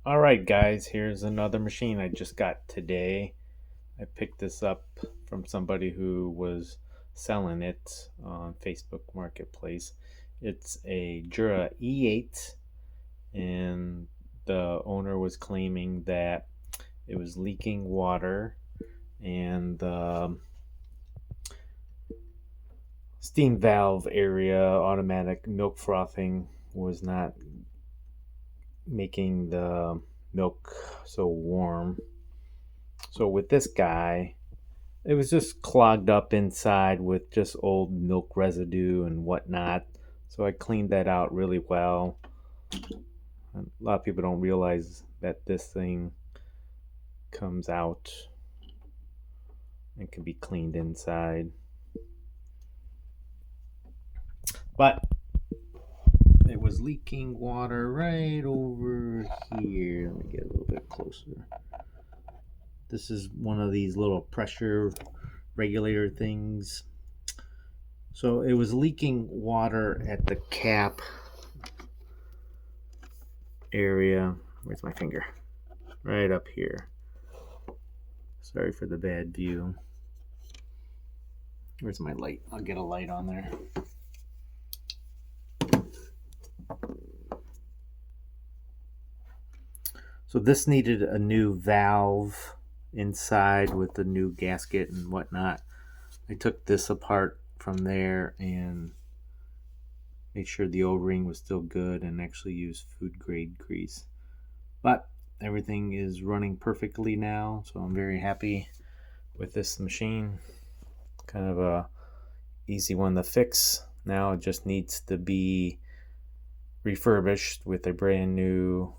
All right, guys, here's another machine I just got today. I picked this up from somebody who was selling it on Facebook Marketplace. It's a Jura E8, and the owner was claiming that it was leaking water and the steam valve area, automatic milk frothing, was not making the milk so warm. So with this guy, it was just clogged up inside with just old milk residue and whatnot. So I cleaned that out really well. A lot of people don't realize that this thing comes out and can be cleaned inside. But it was leaking water right over here. Let me get a little bit closer. This is one of these little pressure regulator things. So it was leaking water at the cap area. Where's my finger? Right up here. Sorry for the bad view. Where's my light? I'll get a light on there. So this needed a new valve inside with the new gasket and whatnot. I took this apart from there and made sure the O-ring was still good and actually used food grade grease. But everything is running perfectly now, so I'm very happy with this machine. Kind of a easy one to fix. Now it just needs to be refurbished with a brand new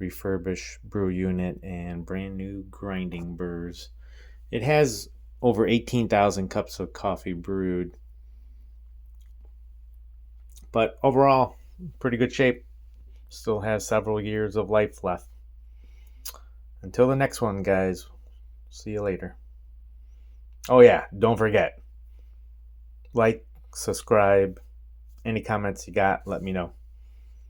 refurbish brew unit and brand new grinding burrs. It has over 18,000 cups of coffee brewed, but overall, pretty good shape. Still has several years of life left. Until the next one, guys. See you later. Oh, yeah, don't forget, like, subscribe. Any comments you got, let me know.